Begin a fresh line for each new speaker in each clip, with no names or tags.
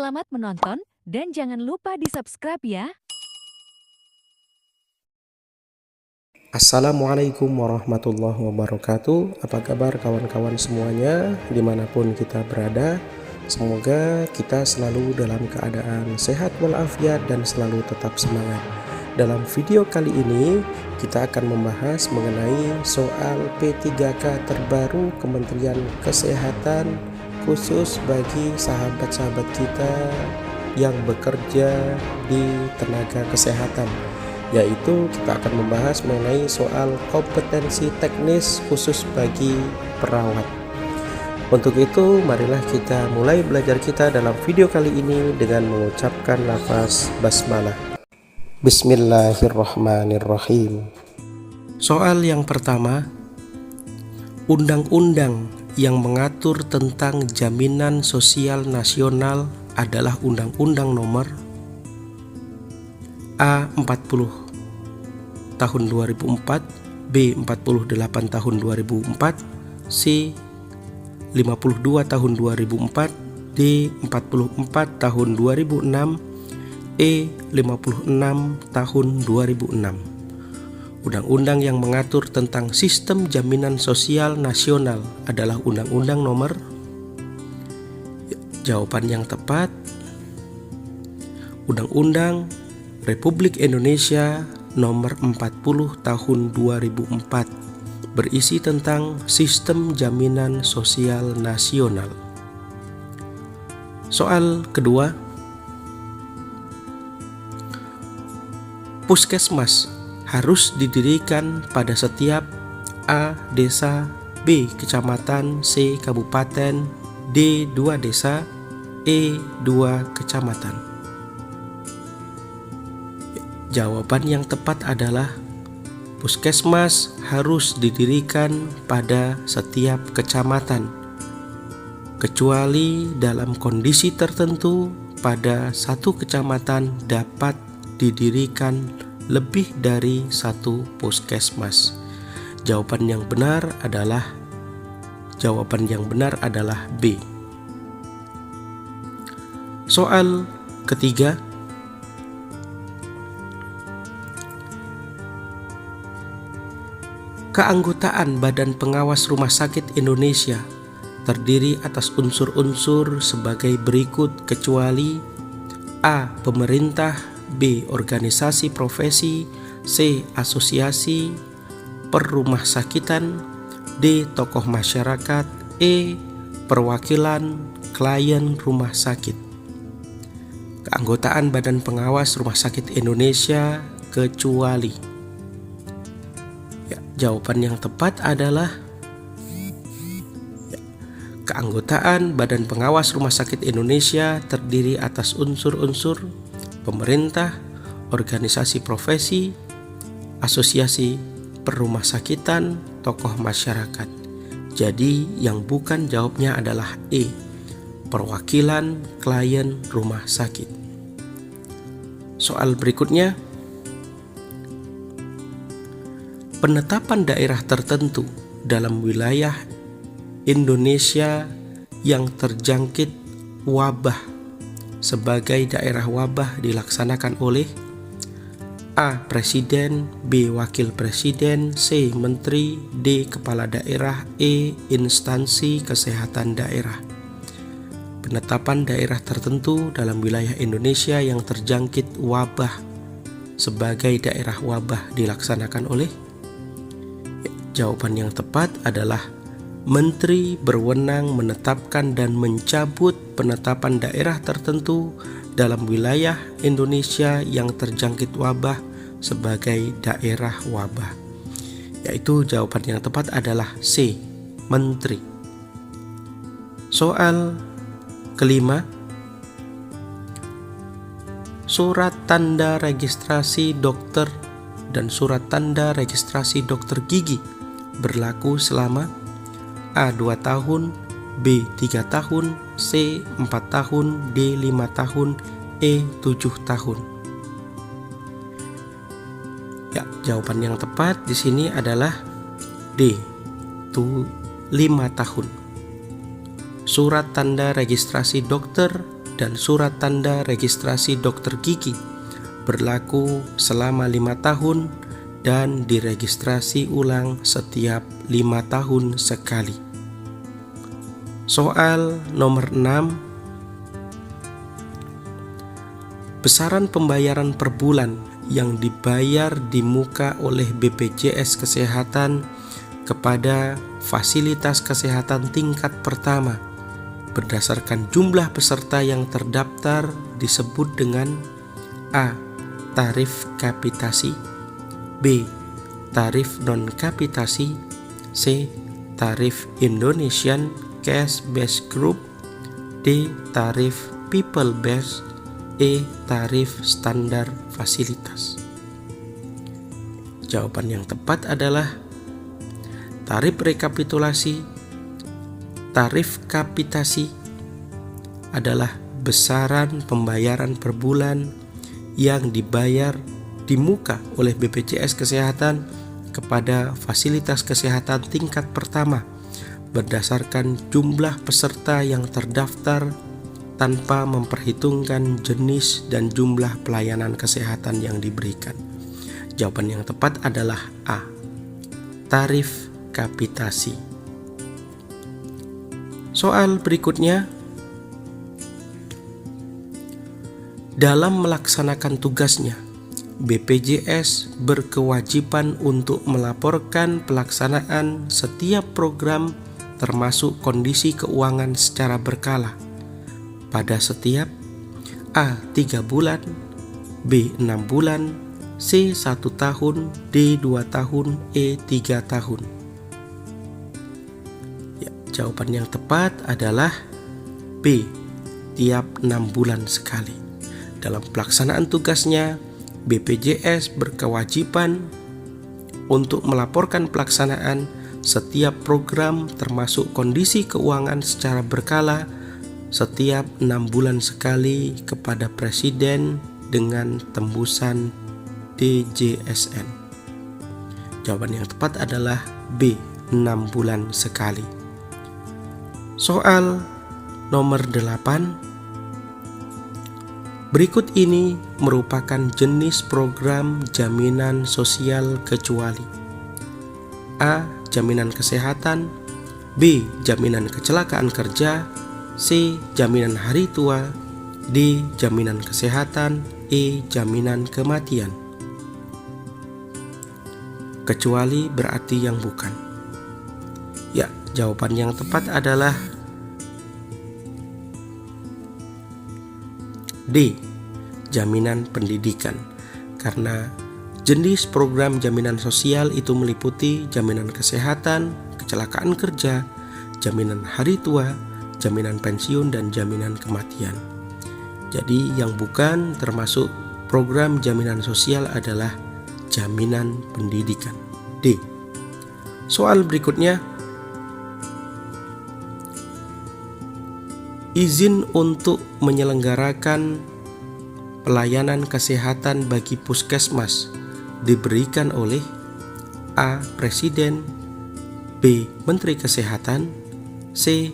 Selamat menonton dan jangan lupa di-subscribe ya.
Assalamualaikum warahmatullahi wabarakatuh. Apa kabar kawan-kawan semuanya dimanapun kita berada? Semoga kita selalu dalam keadaan sehat walafiat dan selalu tetap semangat. Dalam video kali ini kita akan membahas mengenai soal P3K terbaru Kementerian Kesehatan khusus bagi sahabat-sahabat kita yang bekerja di tenaga kesehatan, yaitu kita akan membahas mengenai soal kompetensi teknis khusus bagi perawat. Untuk itu marilah kita mulai belajar kita dalam video kali ini dengan mengucapkan lafaz basmalah. Bismillahirrahmanirrahim. Soal yang pertama, undang-undang yang mengatur tentang jaminan sosial nasional adalah Undang-Undang Nomor A40 tahun 2004, B48 tahun 2004, C52 tahun 2004, D44 tahun 2006, E56 tahun 2006. Undang-undang yang mengatur tentang sistem jaminan sosial nasional adalah Undang-Undang Nomor. Jawaban yang tepat, Undang-Undang Republik Indonesia Nomor 40 Tahun 2004 berisi tentang Sistem Jaminan Sosial Nasional. Soal kedua, puskesmas harus didirikan pada setiap A. desa, B. kecamatan, C. kabupaten, D. 2 desa, E. 2 kecamatan. Jawaban yang tepat adalah puskesmas harus didirikan pada setiap kecamatan, kecuali dalam kondisi tertentu pada satu kecamatan dapat didirikan lebih dari satu puskesmas. Jawaban yang benar adalah B. Soal ketiga, keanggotaan Badan Pengawas Rumah Sakit Indonesia terdiri atas unsur-unsur sebagai berikut kecuali A. pemerintah, B. organisasi profesi, C. asosiasi perrumahsakitan, D. tokoh masyarakat, E. perwakilan klien rumah sakit. Keanggotaan Badan Pengawas Rumah Sakit Indonesia kecuali. Jawaban yang tepat adalah keanggotaan Badan Pengawas Rumah Sakit Indonesia terdiri atas unsur-unsur pemerintah, organisasi profesi, asosiasi perrumahsakitan, tokoh masyarakat. Jadi yang bukan jawabnya adalah E, perwakilan klien rumah sakit. Soal berikutnya, penetapan daerah tertentu dalam wilayah Indonesia yang terjangkit wabah sebagai daerah wabah dilaksanakan oleh A. Presiden, B. Wakil Presiden, C. Menteri, D. Kepala Daerah, E. Instansi Kesehatan Daerah. Penetapan daerah tertentu dalam wilayah Indonesia yang terjangkit wabah sebagai daerah wabah dilaksanakan oleh. Jawaban yang tepat adalah Menteri berwenang menetapkan dan mencabut penetapan daerah tertentu dalam wilayah Indonesia yang terjangkit wabah sebagai daerah wabah. Yaitu jawaban yang tepat adalah C, Menteri. Soal kelima, surat tanda registrasi dokter dan surat tanda registrasi dokter gigi berlaku selama A. 2 tahun, B. 3 tahun, C. 4 tahun, D. 5 tahun, E. 7 tahun. Jawaban yang tepat di sini adalah D. 5 tahun. Surat tanda registrasi dokter dan surat tanda registrasi dokter gigi berlaku selama 5 tahun dan diregistrasi ulang setiap 5 tahun sekali. Soal nomor 6. Besaran pembayaran per bulan yang dibayar di muka oleh BPJS Kesehatan kepada fasilitas kesehatan tingkat pertama berdasarkan jumlah peserta yang terdaftar disebut dengan A. Tarif kapitasi, B. Tarif non-kapitasi, C. Tarif Indonesian Cash Based Group, D. Tarif People Based, E. Tarif standar fasilitas. Jawaban yang tepat adalah tarif rekapitulasi. Tarif kapitasi adalah besaran pembayaran per bulan yang dibayar di muka oleh BPJS Kesehatan kepada fasilitas kesehatan tingkat pertama berdasarkan jumlah peserta yang terdaftar tanpa memperhitungkan jenis dan jumlah pelayanan kesehatan yang diberikan. Jawaban yang tepat adalah A. Tarif kapitasi. Soal berikutnya. Dalam melaksanakan tugasnya, BPJS berkewajiban untuk melaporkan pelaksanaan setiap program termasuk kondisi keuangan secara berkala pada setiap A. 3 bulan, B. 6 bulan, C. 1 tahun, D. 2 tahun, E. 3 tahun. Jawaban yang tepat adalah B. Tiap 6 bulan sekali. Dalam pelaksanaan tugasnya, BPJS berkewajiban untuk melaporkan pelaksanaan setiap program termasuk kondisi keuangan secara berkala setiap 6 bulan sekali kepada Presiden dengan tembusan DJSN. Jawaban yang tepat adalah B. 6 bulan sekali. Soal nomor 8. Berikut ini merupakan jenis program jaminan sosial kecuali: A. Jaminan kesehatan, B. Jaminan kecelakaan kerja, C. Jaminan hari tua, D. Jaminan kesehatan, E. Jaminan kematian. Kecuali berarti yang bukan. Ya, jawaban yang tepat adalah D. Jaminan pendidikan. Karena jenis program jaminan sosial itu meliputi jaminan kesehatan, kecelakaan kerja, jaminan hari tua, jaminan pensiun, dan jaminan kematian. Jadi yang bukan termasuk program jaminan sosial adalah jaminan pendidikan. D. Soal berikutnya. Izin untuk menyelenggarakan pelayanan kesehatan bagi puskesmas diberikan oleh A. Presiden, B. Menteri Kesehatan, C.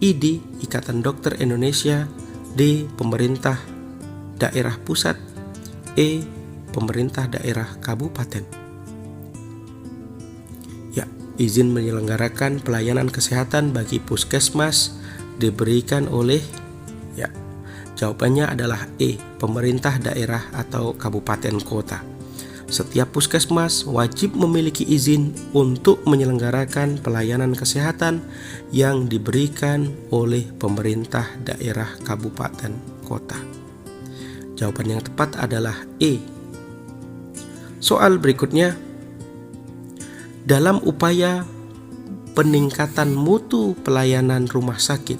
ID Ikatan Dokter Indonesia, D. Pemerintah daerah pusat, E. Pemerintah daerah kabupaten. Ya, izin menyelenggarakan pelayanan kesehatan bagi puskesmas diberikan oleh, ya, jawabannya adalah E. Pemerintah daerah atau kabupaten kota. Setiap puskesmas wajib memiliki izin untuk menyelenggarakan pelayanan kesehatan yang diberikan oleh pemerintah daerah kabupaten kota. Jawaban yang tepat adalah E. Soal berikutnya. Dalam upaya peningkatan mutu pelayanan rumah sakit,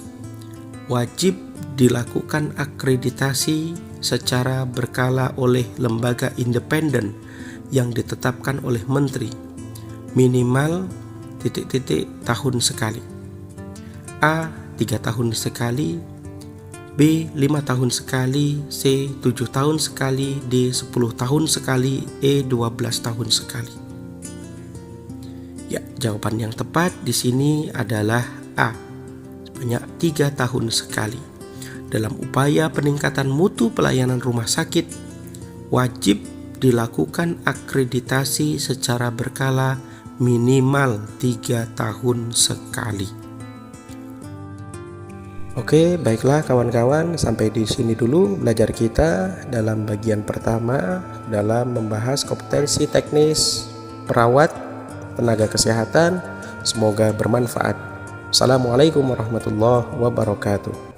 wajib dilakukan akreditasi secara berkala oleh lembaga independen yang ditetapkan oleh menteri, minimal ... tahun sekali. A. 3 tahun sekali, B. 5 tahun sekali, C. 7 tahun sekali, D. 10 tahun sekali, E. 12 tahun sekali. Ya, jawaban yang tepat di sini adalah A. Sebanyak 3 tahun sekali. dalam upaya peningkatan mutu pelayanan rumah sakit, wajib dilakukan akreditasi secara berkala minimal 3 tahun sekali. Oke, baiklah kawan-kawan, sampai di sini dulu belajar kita dalam bagian pertama dalam membahas kompetensi teknis perawat tenaga kesehatan. Semoga bermanfaat. Assalamualaikum warahmatullahi wabarakatuh.